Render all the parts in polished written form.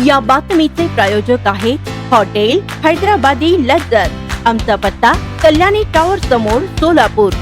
या बातमीचे प्रायोजक आहे हॉटेल हैदराबादी लज्जत। आमचा पत्ता कल्याणी टॉवर समोर सोलापूर।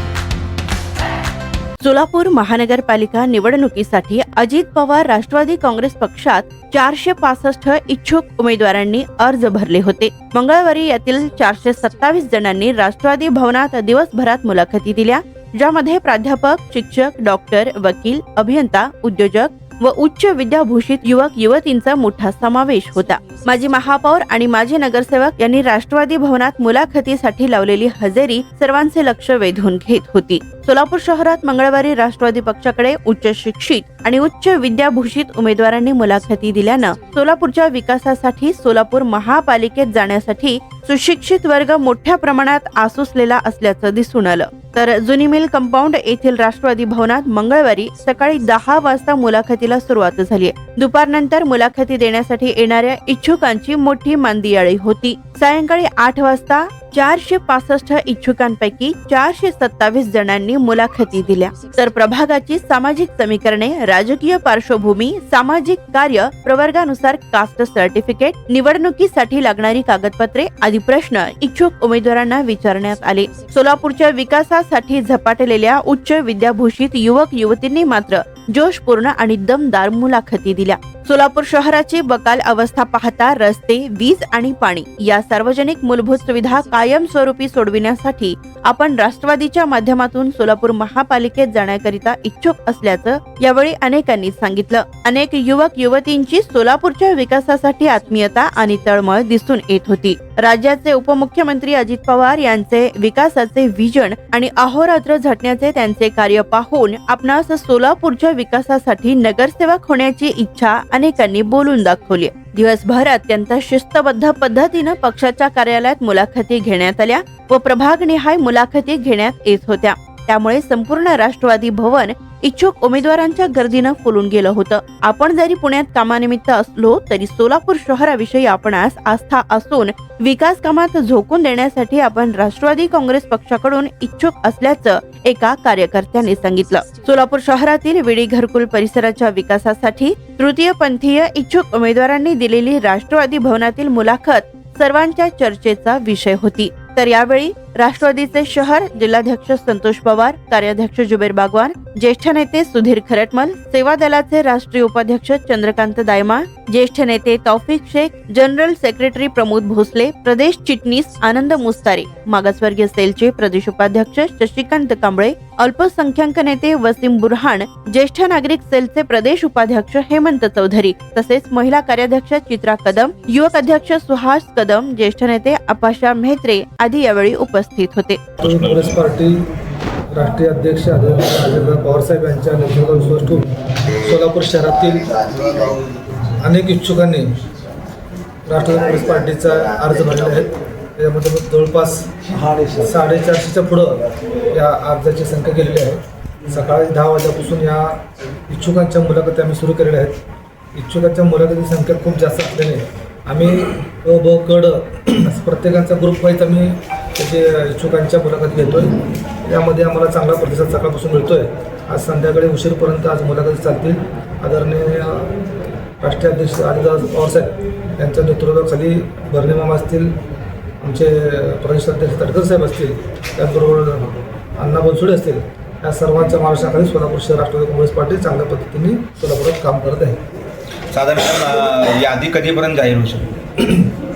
सोलापूर महानगरपालिका निवडणुकीसाठी अजित पवार राष्ट्रवादी काँग्रेस पक्षात 465 इच्छुक उमेदवारांनी अर्ज भरले होते। मंगळवारी यातील 427 जणांनी राष्ट्रवादी भवनात दिवसभरात मुलाखती दिल्या, ज्यामध्ये प्राध्यापक, शिक्षक, डॉक्टर, वकील, अभियंता, उद्योजक व उच्च विद्याभूषित युवक युवतींचा मोठा समावेश होता। माजी महापौर आणि माजी नगरसेवक यांनी राष्ट्रवादी भवनात मुलाखतीसाठी लावलेली हजेरी सर्वांचे लक्ष वेधून घेत होती। सोलापूर शहरात मंगळवारी राष्ट्रवादी पक्षाकडे उच्च शिक्षित आणि उच्च विद्याभूषित उमेदवारांनी मुलाखती दिल्यानं सोलापूरच्या विकासासाठी सोलापूर महापालिकेत जाण्यासाठी सुशिक्षित वर्ग मोठ्या प्रमाणात आसुसलेला असल्याचं दिसून आलं। तर जुनी मिल कंपाऊंड येथील राष्ट्रवादी भवनात मंगळवारी सकाळी 10 वाजता मुलाखतीला सुरुवात झाली। दुपारनंतर मुलाखती देण्यासाठी येणाऱ्या इच्छुकांची मोठी मांदियाळी होती। सायंकाळी 8 वाजता 465 इच्छुकांपैकी 427 जणांनी मुलाखती दिल्या। तर प्रभागाची सामाजिक समीकरणे, राजकीय पार्श्वभूमी, सामाजिक कार्य, प्रवर्गानुसार कास्ट सर्टिफिकेट, निवडणुकीसाठी लागणारी कागदपत्रे आदी प्रश्न इच्छुक उमेदवारांना विचारण्यात आले। सोलापूरच्या विकासासाठी झपाटलेल्या उच्च विद्याभूषित युवक युवतींनी मात्र जोशपूर्ण आणि दमदार मुलाखती दिल्या। सोलापूर शहराची बकाल अवस्था पाहता रस्ते, वीज आणि पाणी या सार्वजनिक मूलभूत सुविधा कायमस्वरूपी सोडविण्यासाठी आपण राष्ट्रवादीच्या माध्यमातून सोलापूर महापालिकेत जाण्याकरिता इच्छुक असल्याचं यावेळी अनेकांनी सांगितलं। अनेक युवक युवतींची सोलापूरच्या विकासासाठी आत्मीयता आणि तळमळ दिसून येत होती। राज्याचे उपमुख्यमंत्री अजित पवार यांचे विकासाचे विजन आणि अहोरात्र झटण्याचे त्यांचे कार्य पाहून आपणास सोलापूरच्या विकासासाठी नगरसेवक होण्याची इच्छा अनेकांनी बोलून दाखवली। दिवसभर अत्यंत शिस्तबद्ध पद्धतीने पक्षाच्या कार्यालयात मुलाखती घेण्यात आल्या व प्रभागनिहाय मुलाखती घेण्यात येत होत्या। त्यामुळे संपूर्ण राष्ट्रवादी भवन इच्छुक उमेदवारांच्या गर्दीनं फुलून गेलं होतं। आपण जरी पुण्यात कामानिमित्त असलो तरी सोलापूर शहराविषयी आपणास आस्था असून विकास कामात झोकून देण्यासाठी आपण राष्ट्रवादी काँग्रेस पक्षाकडून इच्छुक असल्याचं एका कार्यकर्त्याने सांगितलं। सोलापूर शहरातील विडी घरकुल परिसराच्या विकासासाठी तृतीयपंथीय इच्छुक उमेदवारांनी दिलेली राष्ट्रवादी भवनातील मुलाखत सर्वांच्या चर्चेचा विषय होती। तर यावेळी राष्ट्रवादीचे शहर जिल्हाध्यक्ष संतोष पवार, कार्याध्यक्ष जुबेर बागवान, ज्येष्ठ नेते सुधीर खरटमल, सेवा दलाचे राष्ट्रीय उपाध्यक्ष चंद्रकांत दायमा, ज्येष्ठ नेते तौफिक शेख, जनरल सेक्रेटरी प्रमोद भोसले, प्रदेश चिटणीस आनंद मुस्तारे, मागासवर्गीय सेलचे प्रदेश उपाध्यक्ष शशिकांत कांबळे, अल्पसंख्याक नेते वसीम बुरहान, ज्येष्ठ नागरिक सेलचे प्रदेश उपाध्यक्ष हेमंत चौधरी, तसेच महिला कार्याध्यक्ष चित्रा कदम, युवक अध्यक्ष सुहास कदम, ज्येष्ठ नेते अपाशा म्हेत्रे आदी यावेळी उपस्थित होते। काँग्रेस पार्टी राष्ट्रीय अध्यक्ष अजित पवार साहेब यांच्या नेतृत्वात सोलापूर शहरातील अनेक इच्छुकांनी राष्ट्रवादी काँग्रेस पार्टीचा अर्ज भरले आहेत। त्यामध्ये जवळपास 450च्या पुढं या अर्जाची संख्या केलेली आहे। सकाळी 10 वाजल्यापासून या इच्छुकांच्या मुलाखती आम्ही सुरू केलेल्या आहेत। इच्छुकांच्या मुलाखतीची संख्या खूप जास्त असल्याने आम्ही अ ब कड प्रत्येकाचा ग्रुप वाईज आम्ही त्याचे इच्छुकांच्या मुलाखत घेतोय। यामध्ये आम्हाला चांगला प्रतिसाद सकाळपासून मिळतोय। आज संध्याकाळी उशीरपर्यंत आज मुलाखती चालतील। आदरणीय राष्ट्रीय अध्यक्ष अजित पवार साहेब यांच्या नेतृत्वाखाली भरणे मामा असतील, आमचे प्रदेश अध्यक्ष तटकर साहेब असतील, त्याचबरोबर अण्णा बनसोडे असतील, या सर्वांच्या मार्गदर्शनाखाली सोलापूर शहर राष्ट्रवादी काँग्रेस पार्टी चांगल्या पद्धतीने सोलापुरात काम करत आहे। साधारण यादी कधीपर्यंत जाहीर होऊ शकते?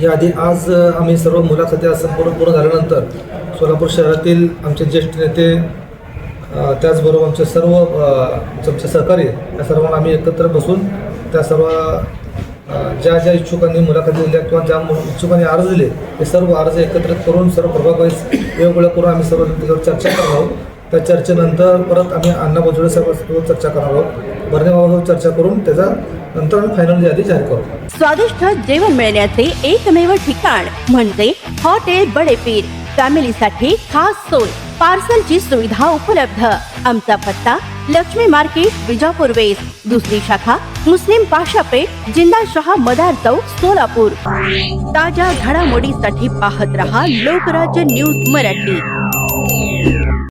यादी आज आम्ही सर्व मुलाखती संपूर्ण पूर्ण झाल्यानंतर सोलापूर शहरातील आमचे ज्येष्ठ नेते, त्याचबरोबर आमचे सर्व आमचे सहकारी या सर्वांना आम्ही एकत्र बसून त्या सर्व ज्या ज्या इच्छुकांनी मुलाखती दिल्या किंवा ज्या इच्छुकांनी अर्ज दिले ते सर्व अर्ज एकत्रित करून सर्व प्रभागवाईज वेगवेगळ्या करून आम्ही सर्व त्याच्यावर चर्चा करणार आहोत। त्या चर्चेनंतर परत आम्ही अण्णा बनसोडे साहेबांसोबत चर्चा करणार आहोत। भरणे मामासोबत चर्चा करून त्याचा नंतर आम्ही फायनल यादी जाहीर करू। स्वादिष्ट जेवण मिळण्याचे एकमेव ठिकाण म्हणजे हॉटेल बडेपीर। फॅमिलीसाठी खास सोय, पार्सलची सुविधा उपलब्ध। आमचा पत्ता लक्ष्मी मार्केट, विजापूर वेस्ट, दुसरी शाखा मुस्लिम पाशापेठ, जिंदाशहा मदार चौक, सोलापूर। ताज्या घडामोडीसाठी पाहत रहा लोकराज्य न्यूज मराठी।